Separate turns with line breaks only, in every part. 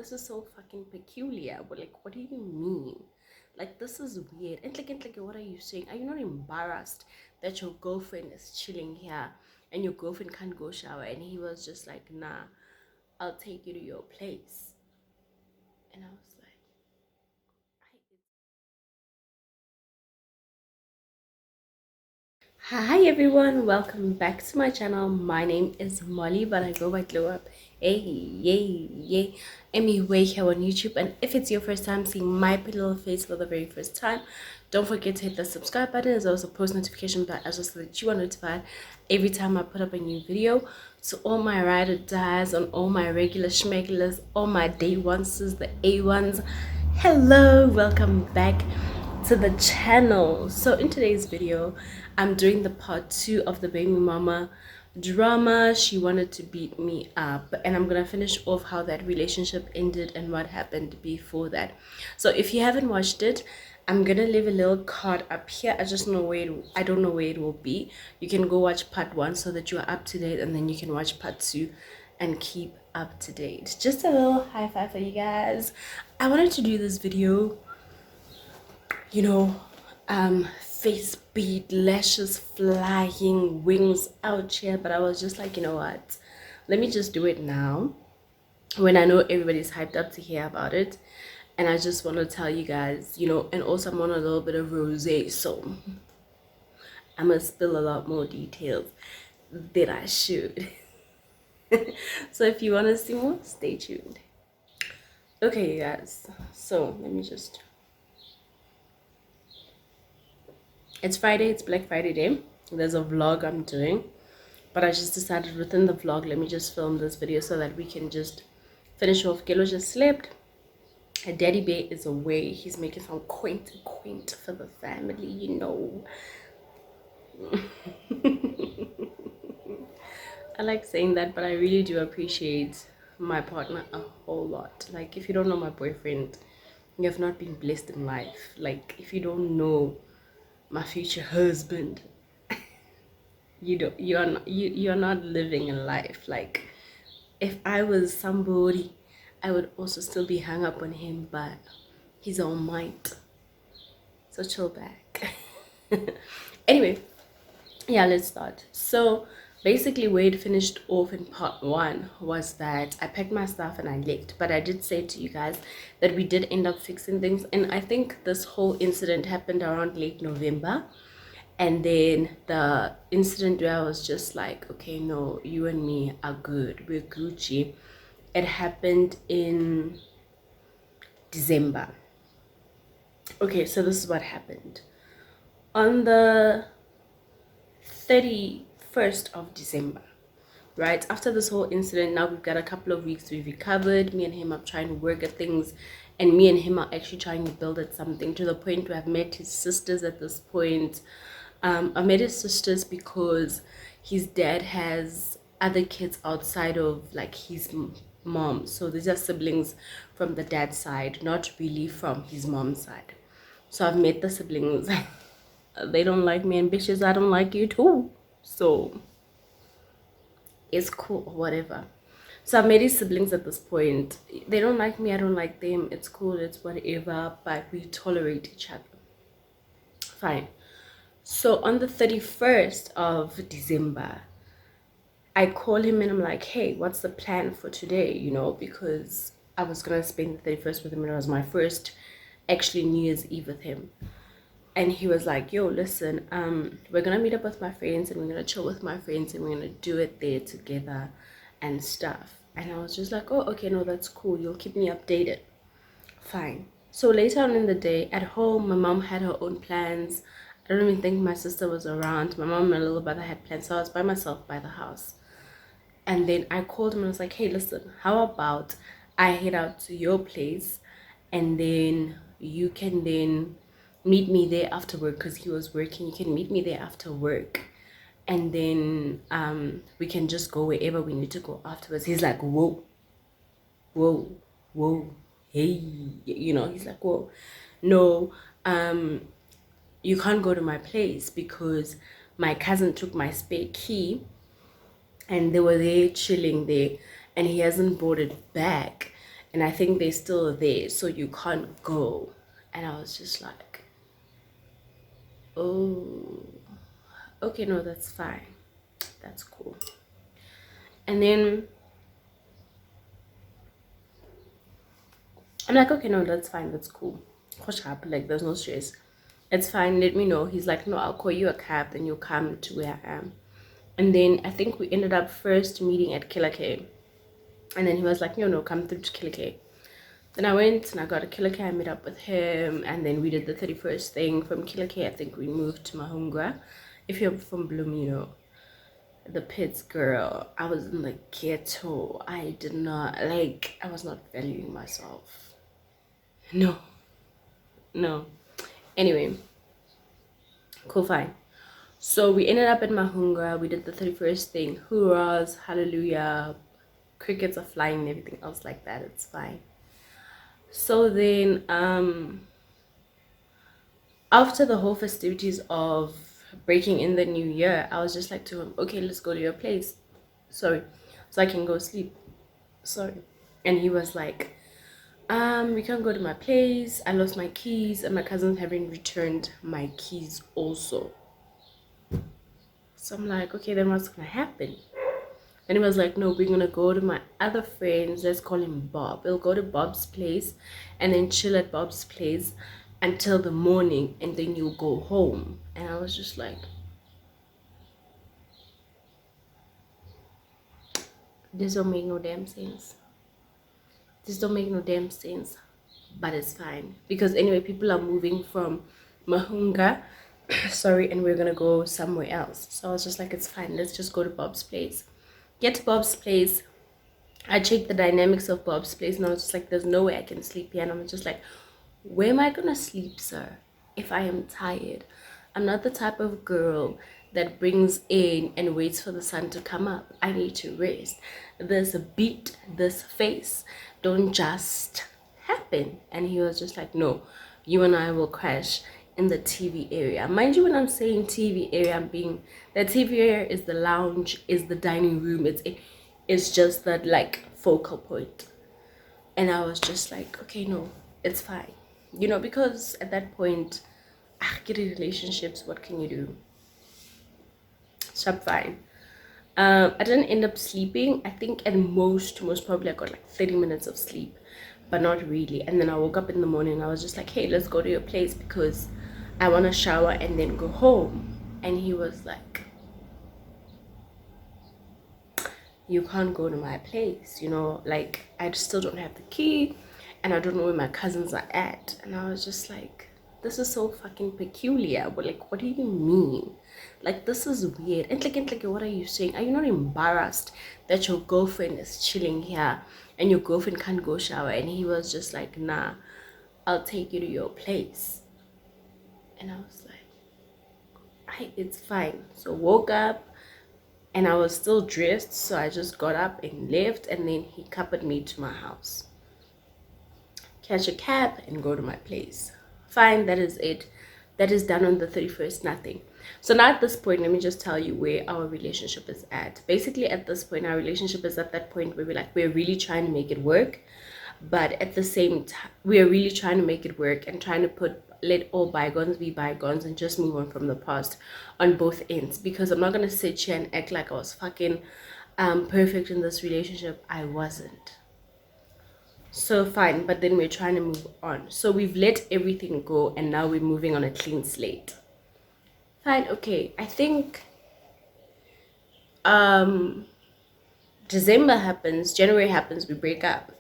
this is so fucking peculiar. But like, what do you mean? Like, this is weird. And like, what are you saying? Are you not embarrassed that your girlfriend is chilling here and your girlfriend can't go shower? And he was just like, nah, I'll take you to your place. And I was like, hi everyone, welcome back to my channel. My name is Molly, but I go by Glow Up. Hey, yay, yay. Anyway, here on YouTube, and if it's your first time seeing my pretty little face for the very first time, don't forget to hit the subscribe button as well as the post notification button as well so that you are notified every time I put up a new video. So all my ride or dies on all my regular schmegulars, all my day ones, the A1s, hello, welcome back to the channel. So in today's video, I'm doing the part 2 of the baby mama drama. She wanted to beat me up, and I'm gonna finish off how that relationship ended and what happened before that. So if you haven't watched it, I'm gonna leave a little card up here. I don't know where it will be. You can go watch part 1 so that you are up to date, and then you can watch part 2 and keep up to date. Just a little high five for you guys. I wanted to do this video, you know, face beat, lashes flying, wings out here, but I was just like, you know what, let me just do it now when I know everybody's hyped up to hear about it. And I just want to tell you guys, you know, and also I'm on a little bit of rosé, so I'm gonna spill a lot more details than I should. So if you want to see more, stay tuned. Okay, you guys, so let me just, it's Friday, it's Black Friday day. There's a vlog I'm doing, but I just decided within the vlog, let me just film this video so that we can just finish off. Kelo just slept. Daddy Bear is away. He's making some quaint for the family, you know. I like saying that, but I really do appreciate my partner a whole lot. Like, if you don't know my boyfriend, you have not been blessed in life. Like, if you don't know my future husband, you're not living a life. Like, if I was somebody, I would also still be hung up on him, but he's all might, so chill back. Anyway, yeah, let's start. So basically where it finished off in part 1 was that I packed my stuff and I left, but I did say to you guys that we did end up fixing things, and I think this whole incident happened around late November. And then the incident where I was just like, okay, no, you and me are good, we're Gucci, it happened in December. Okay, so this is what happened. On the 31st of December, right after this whole incident, now we've got a couple of weeks, we've recovered. Me and him are trying to work at things, and me and him are actually trying to build at something, to the point where I've met his sisters at this point. I met his sisters because his dad has other kids outside of like his mom, so these are siblings from the dad's side, not really from his mom's side. So I've met the siblings. They don't like me, and bitches, I don't like you too, so it's cool, whatever. So I've met his siblings at this point. They don't like me, I don't like them, it's cool, it's whatever, but we tolerate each other, fine. So on the 31st of December, I call him and I'm like, hey, what's the plan for today? You know, because I was gonna spend the 31st with him, and it was my first actually New Year's Eve with him. And he was like, yo, listen, we're gonna meet up with my friends, and we're gonna chill with my friends, and we're gonna do it there together and stuff. And I was just like, oh, okay, no, that's cool, you'll keep me updated, fine. So later on in the day at home, my mom had her own plans. I don't even think my sister was around. My mom and my little brother had plans, so I was by myself by the house. And then I called him and I was like, hey, listen, how about I head out to your place, and then you can then meet me there after work, because he was working. You can meet me there after work, and then we can just go wherever we need to go afterwards. He's like, whoa, whoa, whoa, hey, you know, he's like, whoa, no, you can't go to my place because my cousin took my spare key and they were there chilling there, and he hasn't brought it back. and I think they're still there, so you can't go. And I was just like, oh, okay, no, that's fine, that's cool. And then I'm like, okay, no, that's fine, that's cool. Like, there's no stress, it's fine, let me know. He's like, no, I'll call you a cab, then you'll come to where I am. And then I think we ended up first meeting at Killer K, and then he was like, no, come through to Killer K. Then I went and I got a Killer K, I met up with him, and then we did the 31st thing. From Killer K, I think we moved to Mahunga. If you're from Bloom, you know the pits, girl. I was in the ghetto. I did not, like, I was not valuing myself. No. Anyway, cool, fine. So we ended up at Mahunga. We did the 31st thing. Hoorahs, hallelujah, crickets are flying and everything else like that. It's fine. So then after the whole festivities of breaking in the new year, I was just like to him, okay, let's go to your place, sorry, so I can go sleep, sorry. And he was like, we can't go to my place, I lost my keys and my cousins haven't returned my keys also. So I'm like, okay, then what's gonna happen? And he was like, no, we're gonna go to my other friends, let's call him Bob, we'll go to Bob's place and then chill at Bob's place until the morning, and then you'll go home. And I was just like, this don't make no damn sense, but it's fine, because anyway, people are moving from Mahunga sorry, and we're gonna go somewhere else. So I was just like, it's fine, let's just go to Bob's place. Get to Bob's place, I checked the dynamics of Bob's place, and I was just like, there's no way I can sleep here. And I'm just like, where am I gonna sleep, sir, if I am tired? I'm not the type of girl that brings in and waits for the sun to come up. I need to rest. This beat, this face don't just happen. And he was just like, no, you and I will crash in the TV area. Mind you, when I'm saying TV area, I'm being, that TV area is the lounge, is the dining room, it's just that like focal point. And I was just like, okay, no, it's fine, you know, because at that point, get in relationships, what can you do? So I'm fine. I didn't end up sleeping. I think at most probably I got like 30 minutes of sleep, but not really. And then I woke up in the morning and I was just like, hey, let's go to your place because I want to shower and then go home. And he was like, you can't go to my place, you know, like I still don't have the key and I don't know where my cousins are at. And I was just like, this is so fucking peculiar. But like, what do you mean? Like, this is weird. And like, what are you saying? Are you not embarrassed that your girlfriend is chilling here and your girlfriend can't go shower? And he was just like, nah, I'll take you to your place. And I was like, it's fine. So woke up and I was still dressed, so I just got up and left, and then he coupled me to my house. Catch a cab and go to my place. Fine, that is it. That is done on the 31st, nothing. So now at this point, let me just tell you where our relationship is at. Basically, at this point, our relationship is at that point where we're really trying to make it work. But at the same time, we are really trying to make it work and trying to let all bygones be bygones and just move on from the past on both ends. Because I'm not going to sit here and act like I was fucking perfect in this relationship. I wasn't. So fine, but then we're trying to move on. So we've let everything go and now we're moving on a clean slate. Fine, okay. I think December happens, January happens, we break up.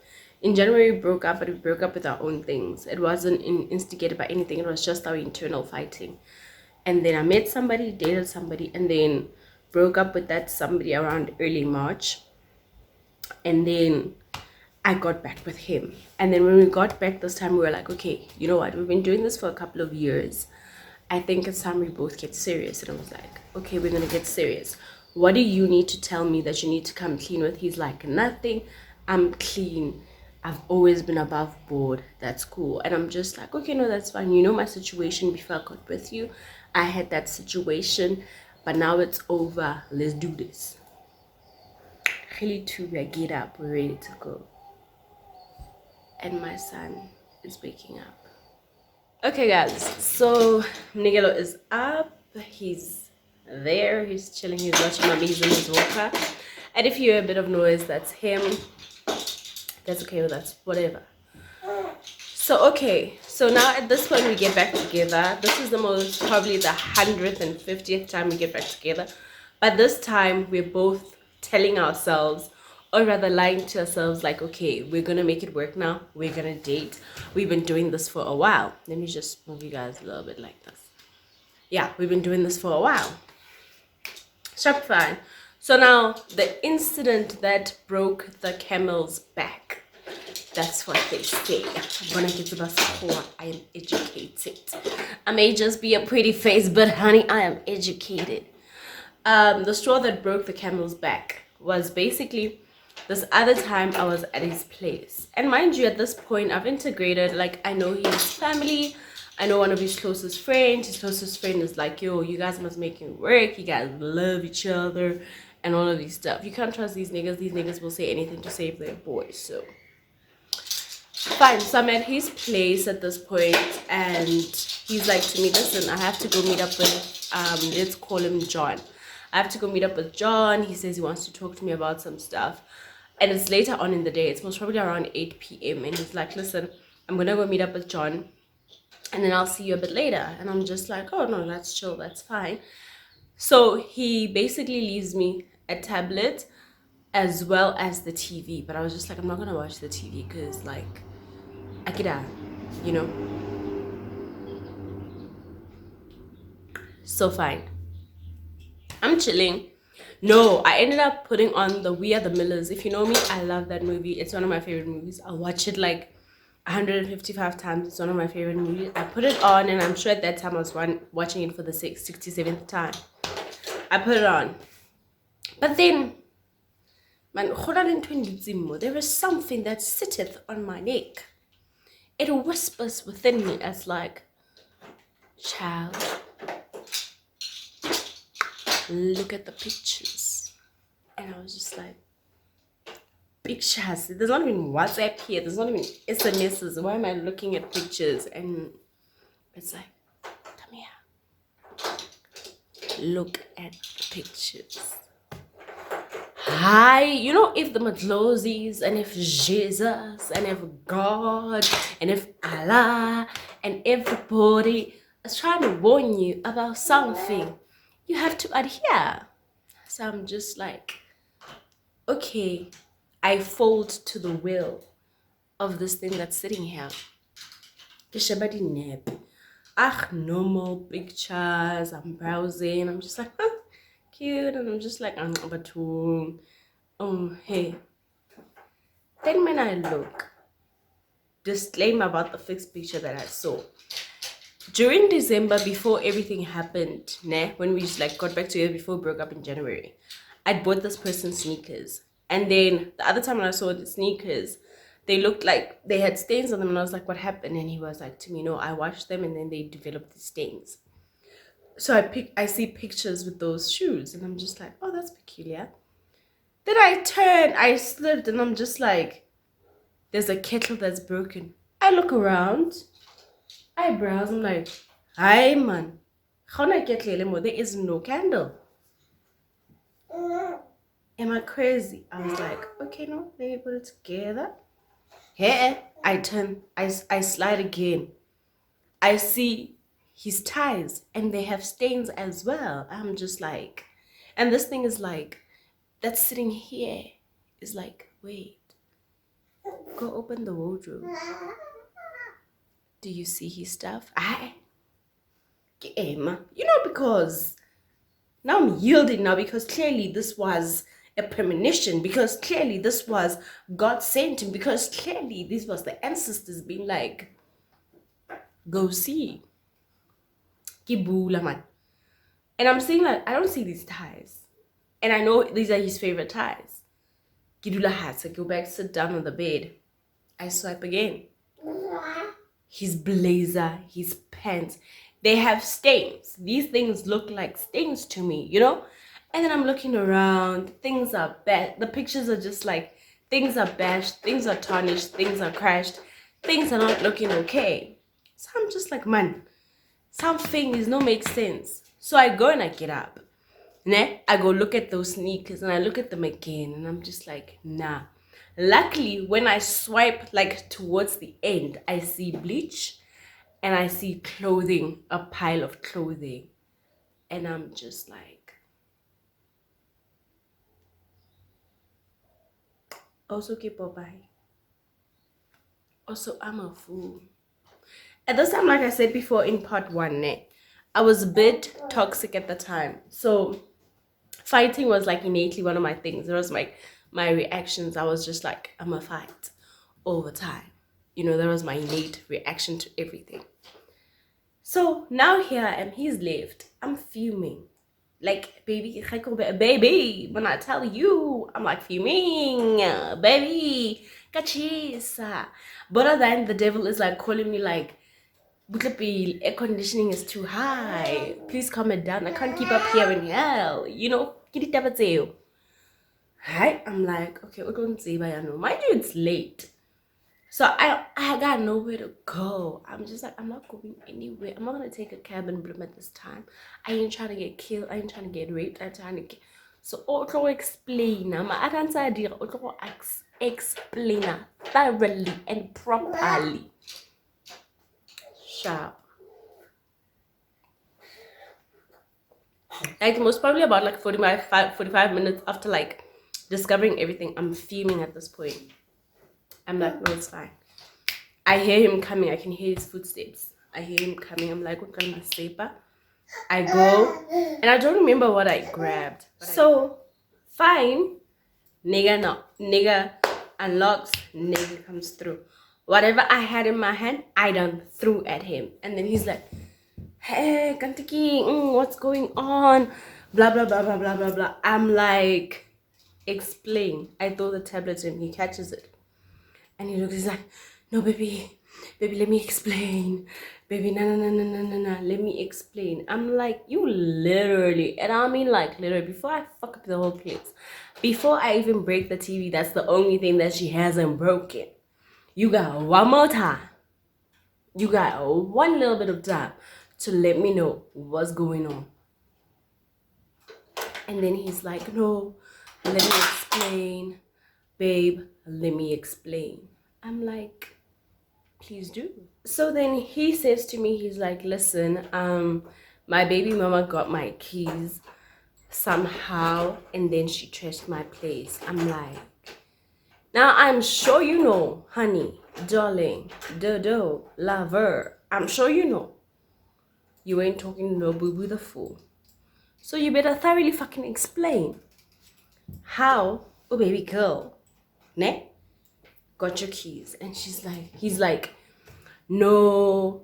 In January we broke up, but we broke up with our own things. It wasn't instigated by anything, it was just our internal fighting. And then I met somebody, dated somebody, and then broke up with that somebody around early March. And then I got back with him. And then when we got back this time, we were like, okay, you know what? We've been doing this for a couple of years. I think it's time we both get serious. And I was like, okay, we're going to get serious. What do you need to tell me that you need to come clean with? He's like, nothing. I'm clean. I've always been above board. That's cool. And I'm just like, okay, no, that's fine. You know my situation before I got with you. I had that situation, but now it's over. Let's do this. Really too, we get up. We're ready to go. and my son is waking up. Okay guys, so Nigelo is up. He's there, he's chilling, he's watching mommy, he's in his walker. And if you hear a bit of noise, that's him. That's okay with us, whatever. So okay, so now at this point we get back together. This is the most, probably the 150th time we get back together. But this time we're both telling ourselves, or rather lying to ourselves, like, okay, we're gonna make it work now, we're gonna date. We've been doing this for a while. Let me just move you guys a little bit like this. Yeah, we've been doing this for a while. Sharp fine. So now the incident that broke the camel's back, that's what they say. I'm gonna get to the score. I am educated. I may just be a pretty face, but honey, I am educated. The straw that broke the camel's back was basically this other time I was at his place. And mind you, at this point, I've integrated, like, I know his family. I know one of his closest friends. His closest friend is like, yo, you guys must make it work. You guys love each other and all of these stuff. You can't trust these niggas. These niggas will say anything to save their boys. So fine. So I'm at his place at this point, and he's like to me, listen, I have to go meet up with, let's call him John. I have to go meet up with John. He says he wants to talk to me about some stuff. And it's later on in the day. It's most probably around 8 p.m. And he's like, listen, I'm going to go meet up with John, and then I'll see you a bit later. And I'm just like, oh, no, that's chill. That's fine. So he basically leaves me a tablet as well as the TV. But I was just like, I'm not going to watch the TV because, like, Akira, you know? So fine. I'm chilling. No, I ended up putting on the We Are the Millers. If you know me, I love that movie. It's one of my favorite movies. I'll watch it like 155 times. It's one of my favorite movies. I put it on, and I'm sure at that time I was watching it for the 67th time. I put it on. But then, man, there is something that sitteth on my neck. It whispers within me as like, child, look at the pictures. And I was just like, pictures? There's not even WhatsApp here. There's not even SMSs. Why am I looking at pictures? And it's like, come here. Look at the pictures. Hi, you know, if the Glowwies and if Jesus and if God and if Allah and everybody is trying to warn you about something, you have to adhere. So I'm just like, okay, I fold to the will of this thing that's sitting here. Normal pictures. I'm browsing. I'm just like, huh, cute. And I'm just like, I'm batum. Oh, hey. Then when I look, disclaimer about the fixed picture that I saw. During December, before everything happened, when we just like got back together before we broke up in January, I'd bought this person sneakers. And then the other time when I saw the sneakers, they looked like they had stains on them. And I was like, what happened? And he was like to me, no, I washed them and then they developed the stains. So I see pictures with those shoes and I'm just like, oh, that's peculiar. Then I slipped and I'm just like, there's a kettle that's broken. I look around. I browse, I'm like, hi man, there is no candle. Am I crazy? I was like, okay, no, let me put it together. Here, I turn, I slide again. I see his ties and they have stains as well. I'm just like, and this thing is like, that's sitting here is like, wait, go open the wardrobe. Do you see his stuff? You know, because now I'm yielding now, because clearly this was a premonition, because clearly this was God sent him, because clearly this was the ancestors being like, go see. Kibula man. And I'm saying like, I don't see these ties. And I know these are his favorite ties. Kidula has to go back, sit down on the bed. I swipe again. His blazer, his pants, they have stains. These things look like stains to me, you know? And then I'm looking around, things are bad. The pictures are just like, things are bashed, things are tarnished, things are crashed. things are not looking okay. So I'm just like, man, something is not make sense. So I go and I get up. Ne? I go look at those sneakers and I look at them again and I'm just like, nah. Luckily, when I swipe like towards the end, I see bleach and I see clothing, a pile of clothing. And I'm just like, also keep bye. Also, I'm a fool. At this time, like I said before in part one, I was a bit toxic at the time. So fighting was like innately one of my things. It was like my reactions. I was just like, I'm a fight all the time. You know, that was my innate reaction to everything. So now here I am, he's left. I'm fuming. Like, baby, when I tell you, I'm like fuming, baby, kachisa. But then the devil is like calling me like, Butlapi, air conditioning is too high. Please calm it down. I can't keep up here in hell. You know, get it up to Hi, I'm like, okay, we're going to see by know. Mind you, it's late. So I got nowhere to go. I'm just like, I'm not going anywhere. I'm not gonna take a cab and bloom at this time. I ain't trying to get killed. I ain't trying to get raped. I'm trying to get. So Otto explain. I can't say idea. Otto explain thoroughly and properly. Sharp. Like most probably about like 45 minutes after like discovering everything, I'm fuming at this point. I'm like, no, it's fine. I hear him coming. I can hear his footsteps. I hear him coming. I'm like, what kind of paper? I go, and I don't remember what I grabbed. So, fine. Nigga unlocks. Nigga comes through. Whatever I had in my hand, I done threw at him. And then he's like, hey, Kantiki, what's going on? Blah, blah, blah, blah, blah, blah, blah. I'm like, explain. I throw the tablet and he catches it. And he looks, he's like, no, baby, let me explain. Baby, no, let me explain. I'm like, you literally, and I mean like literally, before I fuck up the whole place, before I even break the TV, that's the only thing that she hasn't broken. You got one more time. You got one little bit of time to let me know what's going on. And then he's like, no, let me explain. Babe, let me explain. I'm like, please do. So then he says to me, he's like, listen, my baby mama got my keys somehow and then she trashed my place. I'm like, now I'm sure you know, honey, darling, dodo, lover, I'm sure you know you ain't talking to no boo-boo the fool. So you better thoroughly fucking explain how, oh baby girl, ne, got your keys. And he's like, no,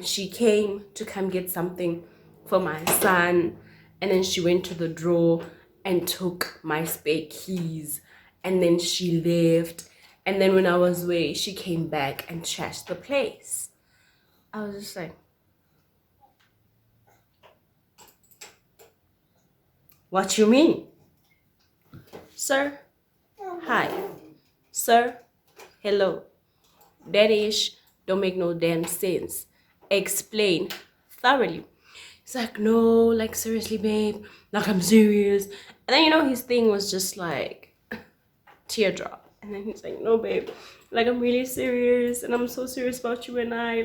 she came to come get something for my son, and then she went to the drawer and took my spare keys, and then she left, and then when I was away, she came back and trashed the place. I was just like, what you mean? Sir, hi. Sir, hello. That ish don't make no damn sense. Explain thoroughly. He's like, no, like seriously, babe, like I'm serious. And then, you know, his thing was just like teardrop. And then he's like, no, babe, like I'm really serious and I'm so serious about you and I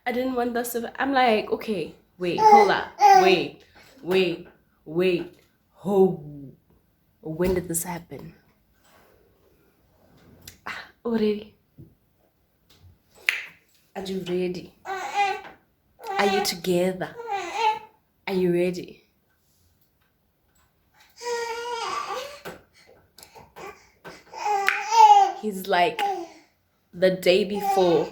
didn't want this to. I'm like, okay, wait, hold up, wait, hold. When did this happen? Already. Are you ready? Are you together? Are you ready? He's like, the day before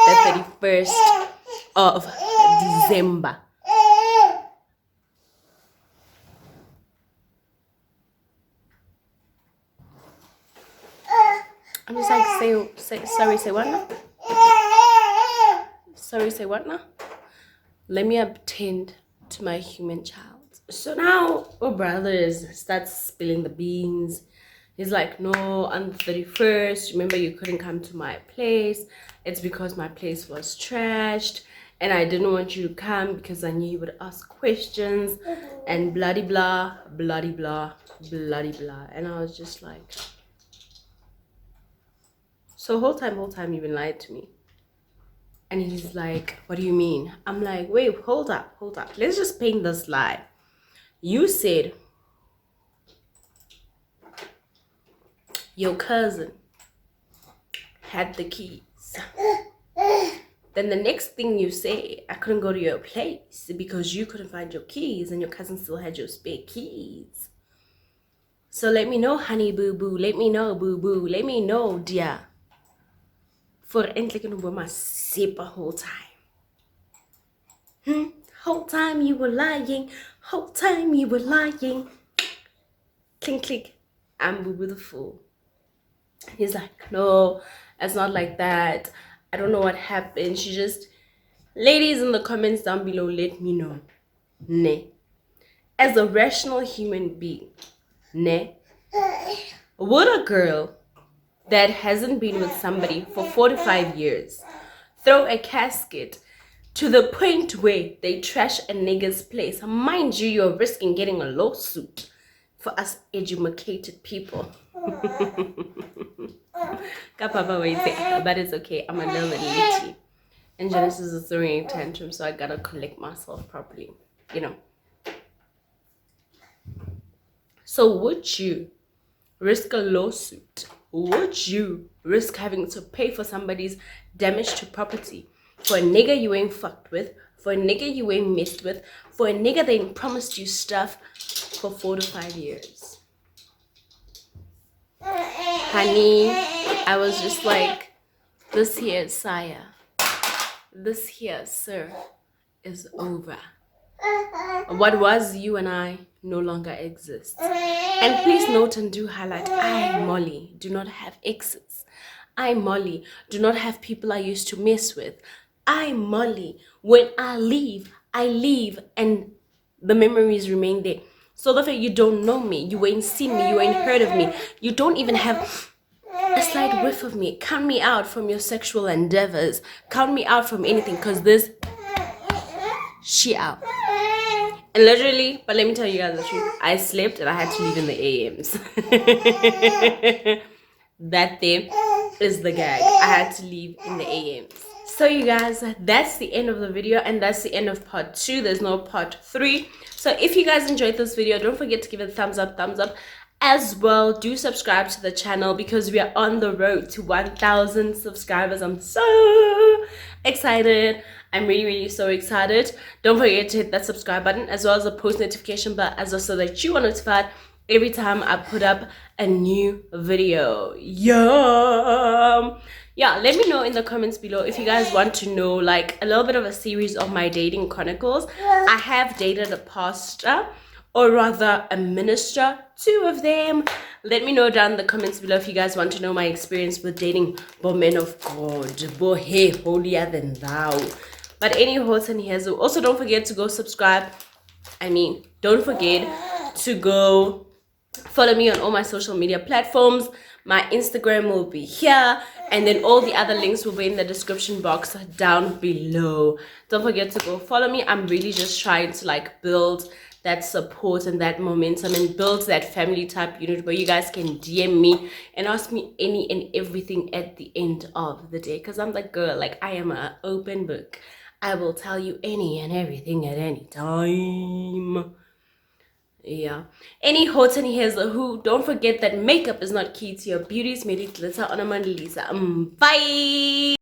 the 31st of December. I'm just like, say what now? Sorry, say what now? Let me attend to my human child. So now our brother starts spilling the beans. He's like, no, on the 31st, remember you couldn't come to my place. It's because my place was trashed and I didn't want you to come because I knew you would ask questions and bloody blah, bloody blah, bloody blah. And I was just like, so whole time you've been lying to me. And he's like, what do you mean? I'm like, wait, hold up. Let's just paint this lie. You said your cousin had the keys. Then the next thing you say, I couldn't go to your place because you couldn't find your keys and your cousin still had your spare keys. So let me know, honey boo boo. Let me know, boo boo. Let me know, dear. For eintlik in my super whole time. Whole time you were lying. Whole time you were lying. Clink click. I'm boo boo the fool. He's like, no, it's not like that. I don't know what happened. She just, ladies in the comments down below, let me know. Ne. As a rational human being, ne, would a girl that hasn't been with somebody for 45 years throw a casket to the point where they trash a nigga's place? Mind you, you're risking getting a lawsuit for us educated people. But it's okay, I'm a little litty. And Genesis is throwing a tantrum, so I gotta collect myself properly, you know. So would you risk a lawsuit? Would you risk having to pay for somebody's damage to property for a nigga you ain't fucked with, for a nigga you ain't messed with, for a nigga that ain't promised you stuff for 4 to 5 years? Honey, I was just like, this here, sire, this here, sir, is over. What was you and I no longer exists. And please note and do highlight, I, Molly, do not have exes. I, Molly, do not have people I used to mess with. I, Molly, when I leave and the memories remain there. So the fact you don't know me, you ain't seen me, you ain't heard of me, you don't even have a slight whiff of me. Count me out from your sexual endeavors. Count me out from anything, because this, she out. And literally, but let me tell you guys the truth, I slept and I had to leave in the AMs. That there is the gag. I had to leave in the AMs. So you guys, that's the end of the video, and that's the end of part 2. There's no part 3. So if you guys enjoyed this video, don't forget to give it a thumbs up. As well, do subscribe to the channel because we are on the road to 1,000 subscribers. I'm so excited. I'm really so excited. Don't forget to hit that subscribe button as well as the post notification bell as well, so that you are notified every time I put up a new video. Yeah, let me know in the comments below if you guys want to know like a little bit of a series of my dating chronicles. I have dated a pastor, or rather a minister, 2 of them. Let me know down in the comments below if you guys want to know my experience with dating men of God, boy holier than thou. But any horse and hairs, also don't forget to go subscribe. Don't forget to go follow me on all my social media platforms. My Instagram will be here, and then all the other links will be in the description box down below. Don't forget to go follow me. I'm really just trying to like build that support and that momentum and build that family type unit where you guys can DM me and ask me any and everything at the end of the day, because I'm the girl, like I am an open book. I will tell you any and everything at any time. Yeah. Any hot and hairs who, don't forget that makeup is not key to your beauty. It's made it glitter on a Mona Lisa. Bye.